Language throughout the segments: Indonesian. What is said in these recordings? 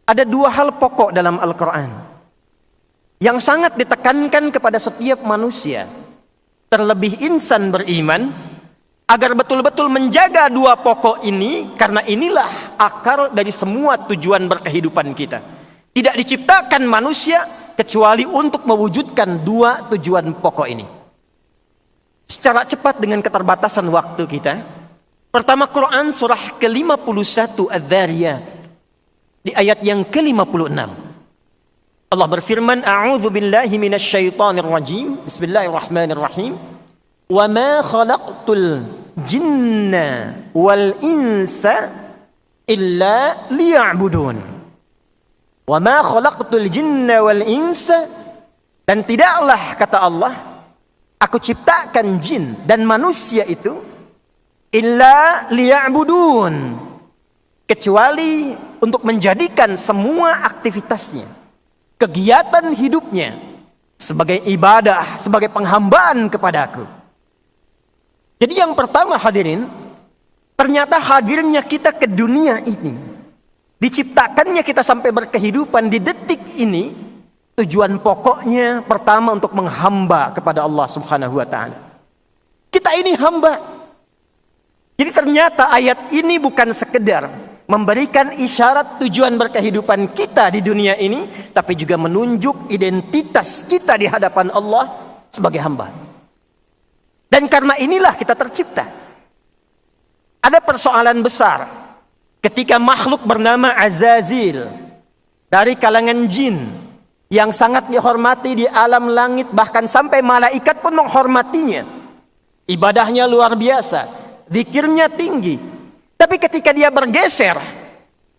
Ada dua hal pokok dalam Al-Quran yang sangat ditekankan kepada setiap manusia, terlebih insan beriman, agar betul-betul menjaga dua pokok ini, karena inilah akar dari semua tujuan berkehidupan kita. Tidak diciptakan manusia kecuali untuk mewujudkan dua tujuan pokok ini. Secara cepat dengan keterbatasan waktu kita, pertama Quran surah ke-51 Adz-Dzariyat di ayat yang ke-56. Allah berfirman, A'udzu billahi minasyaitonir rajim. Bismillahirrahmanirrahim. Wa ma khalaqtul jinna wal insa illa liya'budun. Wa ma khalaqtul jinna wal insa, dan tidaklah, kata Allah, aku ciptakan jin dan manusia itu illa liya'budun, kecuali untuk menjadikan semua aktivitasnya, kegiatan hidupnya sebagai ibadah, sebagai penghambaan kepadaku. Jadi yang pertama hadirin, ternyata hadirnya kita ke dunia ini, diciptakannya kita sampai berkehidupan di detik ini, tujuan pokoknya pertama untuk menghamba kepada Allah Subhanahu wa ta'ala. Kita ini hamba. Jadi ternyata ayat ini bukan sekedar memberikan isyarat tujuan berkehidupan kita di dunia ini, tapi juga menunjuk identitas kita di hadapan Allah sebagai hamba. Dan karena inilah kita tercipta. Ada persoalan besar ketika makhluk bernama Azazil dari kalangan jin yang sangat dihormati di alam langit, bahkan sampai malaikat pun menghormatinya. Ibadahnya luar biasa, zikirnya tinggi. Tapi ketika dia bergeser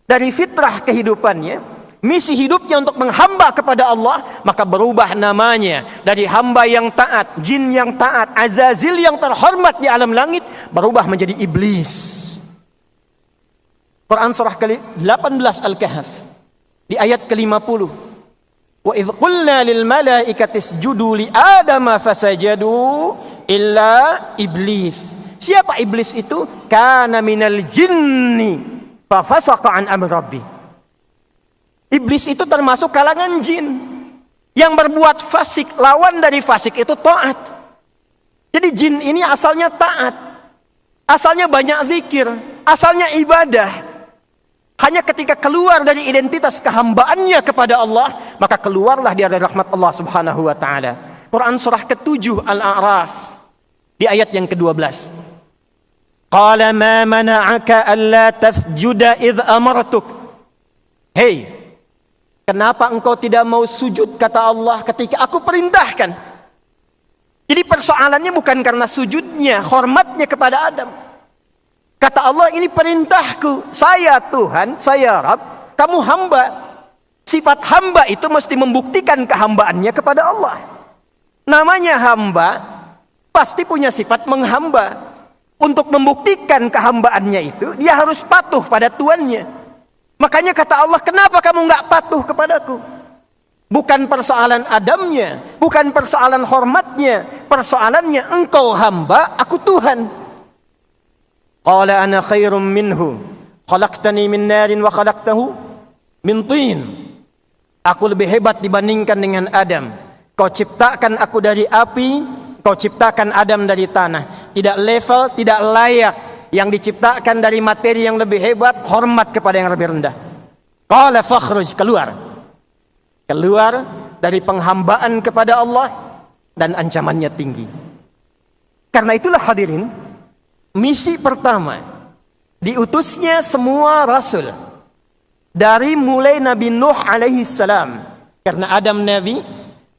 dari fitrah kehidupannya, misi hidupnya untuk menghamba kepada Allah, maka berubah namanya dari hamba yang taat, jin yang taat, Azazil yang terhormat di alam langit, berubah menjadi iblis. Quran surah ke-18 Al-Kahf di ayat ke-50. Wa idh qulna lil malaikati isjudu li adama fasajadu illa iblis. Siapa iblis itu? Kana minal jinni fa fasaqa an amri rabbi. Iblis itu termasuk kalangan jin yang berbuat fasik. Lawan dari fasik itu taat. Jadi jin ini asalnya taat, asalnya banyak zikir, asalnya ibadah. Hanya ketika keluar dari identitas kehambaannya kepada Allah, maka keluarlah dia dari rahmat Allah Subhanahu wa ta'ala. Quran surah ke-7 Al-A'raf di ayat yang ke-12. Qala ma mana'aka alla tasjuda idh amartuk. Hei, kenapa engkau tidak mau sujud, kata Allah, ketika aku perintahkan? Jadi persoalannya bukan karena sujudnya, hormatnya kepada Adam. Kata Allah, ini perintahku. Saya Tuhan, saya Rabb, kamu hamba. Sifat hamba itu mesti membuktikan kehambaannya kepada Allah. Namanya hamba, pasti punya sifat menghamba. Untuk membuktikan kehambaannya itu, dia harus patuh pada tuannya. Makanya kata Allah, kenapa kamu nggak patuh kepadaku? Bukan persoalan Adamnya, bukan persoalan hormatnya, persoalannya engkau hamba, aku Tuhan. Qala ana khairum minhu, khalaqtani min narin wa khalaqtahu min tin. Aku lebih hebat dibandingkan dengan Adam. Kau ciptakan aku dari api, kau ciptakan Adam dari tanah. Tidak level, tidak layak. Yang diciptakan dari materi yang lebih hebat, hormat kepada yang lebih rendah. Qala fakhruj, keluar. Keluar dari penghambaan kepada Allah, dan ancamannya tinggi. Karena itulah hadirin, misi pertama, diutusnya semua rasul. Dari mulai Nabi Nuh alaihi salam. Karena Adam Nabi,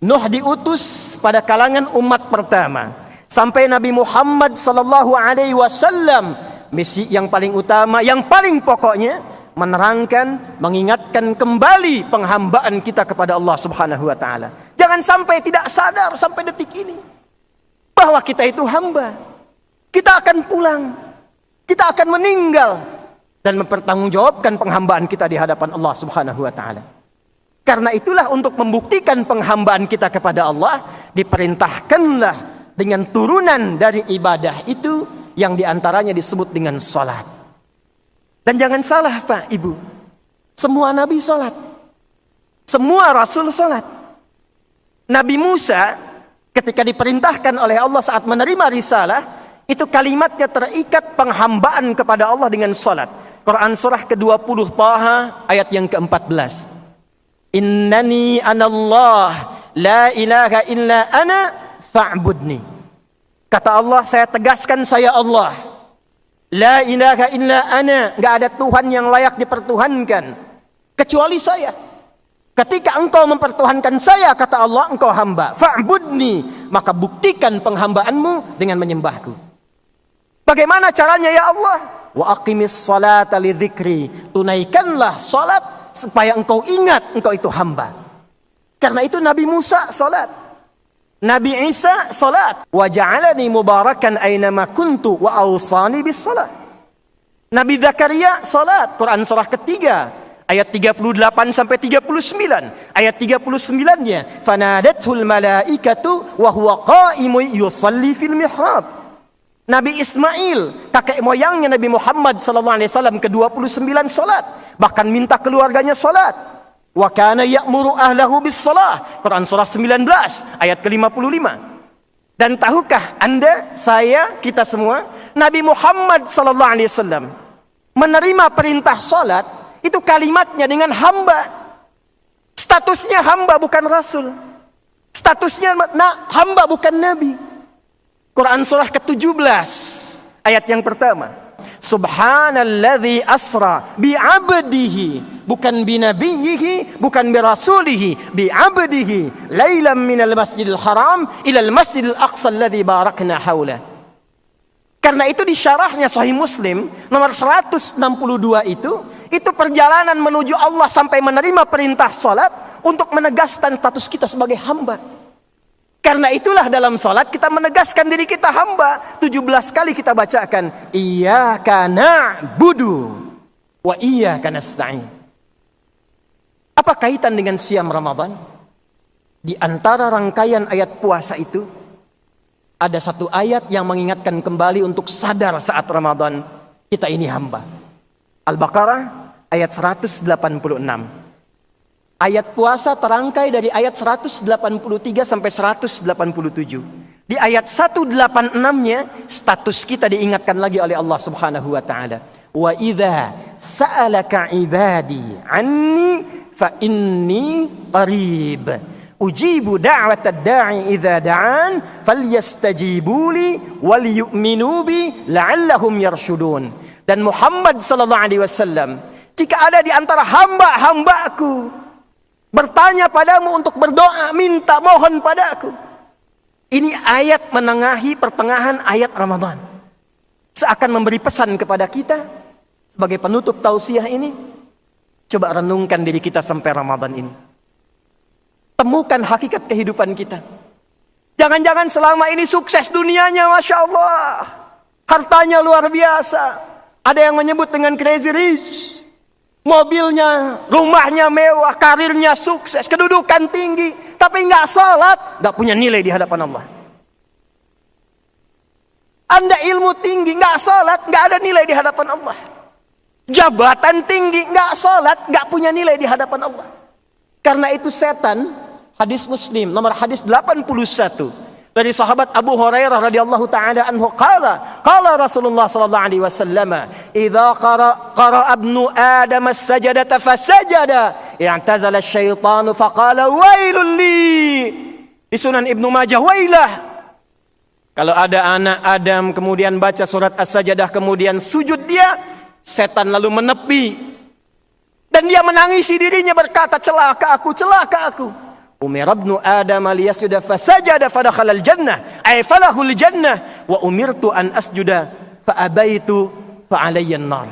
Nuh diutus pada kalangan umat pertama. Sampai Nabi Muhammad sallallahu alaihi wasallam, misi yang paling utama, yang paling pokoknya, menerangkan, mengingatkan kembali penghambaan kita kepada Allah Subhanahu wa ta'ala. Jangan sampai tidak sadar sampai detik ini bahwa kita itu hamba. Kita akan pulang, kita akan meninggal, dan mempertanggungjawabkan penghambaan kita di hadapan Allah Subhanahu wa ta'ala. Karena itulah, untuk membuktikan penghambaan kita kepada Allah, diperintahkanlah dengan turunan dari ibadah itu yang diantaranya disebut dengan salat. Dan jangan salah Pak, Ibu, Semua nabi salat. Semua rasul salat. Nabi Musa ketika diperintahkan oleh Allah saat menerima risalah, itu kalimatnya terikat penghambaan kepada Allah dengan salat. Quran surah ke-20 Taha ayat yang ke-14. Innani anallah la ilaha illa ana fa'budni. Kata Allah, saya tegaskan saya Allah. La ilaha illa ana, enggak ada Tuhan yang layak dipertuhankan kecuali saya. Ketika engkau mempertuhankan saya, kata Allah, engkau hamba. Fa'budni, maka buktikan penghambaanmu dengan menyembahku. Bagaimana caranya ya Allah? Wa aqimis salata li dzikri. Tunaikanlah salat supaya engkau ingat engkau itu hamba. Karena itu Nabi Musa salat. Nabi Isa salat. Wa ja'alani mubarakan aynama kuntu wa awsani bis salat. Nabi Zakaria salat. Quran surah ketiga ayat 38 sampai 39. Ayat 39-nya, fanadatul malaikatu wa huwa qa'imun yusalli fil mihrab. Nabi Ismail, kakek moyangnya Nabi Muhammad SAW ke-29 salat, bahkan minta keluarganya salat. Wa kana ya'muru ahlahu bis salah. Quran surah 19 ayat ke-55. Dan tahukah Anda, saya, kita semua, Nabi Muhammad SAW menerima perintah salat, itu kalimatnya dengan hamba. Statusnya hamba bukan rasul. Statusnya hamba bukan nabi. Quran surah ke-17 ayat yang pertama. Subhanalladzi asra bi'abdihi, bukan binabiyhi, bukan birasulihi, bi'abdihi lailan minal masjidil haram ilal masjidil aqsa alladzi barakna haulah. Karena itu di syarahnya Sahih Muslim nomor 162 itu perjalanan menuju Allah sampai menerima perintah salat untuk menegaskan status kita sebagai hamba. Karena itulah dalam salat kita menegaskan diri kita hamba. 17 kali kita bacakan iyyaka na'budu wa iyyaka nasta'in. Apa kaitan dengan siam Ramadan? Di antara rangkaian ayat puasa itu ada satu ayat yang mengingatkan kembali untuk sadar saat Ramadan kita ini hamba. Al-Baqarah ayat 186. Ayat puasa terangkai dari ayat 183 sampai 187. Di ayat 186-nya status kita diingatkan lagi oleh Allah Subhanahu wa taala. Wa idza sa'alaka 'ibadi 'anni fa inni qarib. Ujibu da'watad da'i idza da'an falyastajibu li wal yu'minu bi la'allahum yarshudun. Dan Muhammad sallallahu alaihi wasallam, jika ada di antara hamba-hambaku bertanya padamu untuk berdoa, minta, mohon padaku. Ini ayat menengahi pertengahan ayat Ramadan. Seakan memberi pesan kepada kita sebagai penutup tausiah ini. Coba renungkan diri kita sampai Ramadan ini. Temukan hakikat kehidupan kita. Jangan-jangan selama ini sukses dunianya, Masya Allah. Hartanya luar biasa. Ada yang menyebut dengan crazy rich. Mobilnya, rumahnya mewah, karirnya sukses, kedudukan tinggi, tapi nggak salat, nggak punya nilai di hadapan Allah. Anda ilmu tinggi, nggak salat, nggak ada nilai di hadapan Allah. Jabatan tinggi, nggak salat, nggak punya nilai di hadapan Allah. Karena itu setan, hadis Muslim nomor hadis 81 dari sahabat Abu Hurairah radhiyallahu taala anhu qala Rasulullah sallallahu alaihi wasallam idza qara ibnu adam as-sajadata fasajada i'tazala asy-syaitanu faqala wailul li. Di Sunan Ibnu Majah, wailah. Kalau ada anak Adam kemudian baca surat As-Sajdah kemudian sujud dia, setan lalu menepi dan dia menangisi dirinya berkata, celaka aku, celaka aku. Umir ibnu Adam liyasjuda fasajada fadakhala al-jannah ay falahul jannah wa umirtu an asjuda fa abaitu fa alayya an-nar.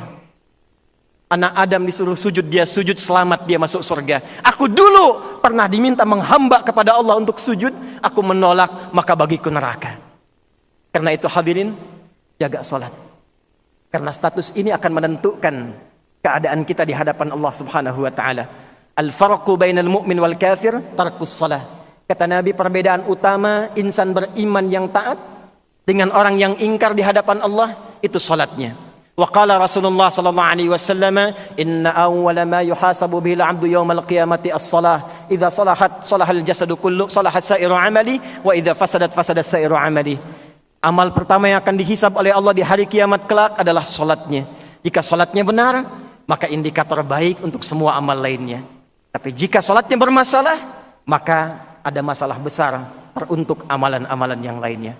Anak Adam disuruh sujud, dia sujud, selamat, dia masuk surga. Aku dulu pernah diminta menghamba kepada Allah untuk sujud, aku menolak, maka bagiku neraka. Karena itu hadirin, jaga salat. Karena status ini akan menentukan keadaan kita di hadapan Allah Subhanahu wa taala. Al-farqu bainal mu'min wal kafir tarkus salah. Kata Nabi, perbedaan utama insan beriman yang taat dengan orang yang ingkar di hadapan Allah itu salatnya. Wa qala Rasulullah sallallahu alaihi wasallam, "Inna awwala ma yuhasabu bihi al-'abdu yawmal qiyamati as-shalah. Idza salahat salahal jasadu kullu, salahat sa'iru 'amali, wa idza fasadat fasadat sa'iru 'amali." Amal pertama yang akan dihisab oleh Allah di hari kiamat kelak adalah salatnya. Jika salatnya benar, maka indikator baik untuk semua amal lainnya. Tapi jika salatnya bermasalah, maka ada masalah besar untuk amalan-amalan yang lainnya.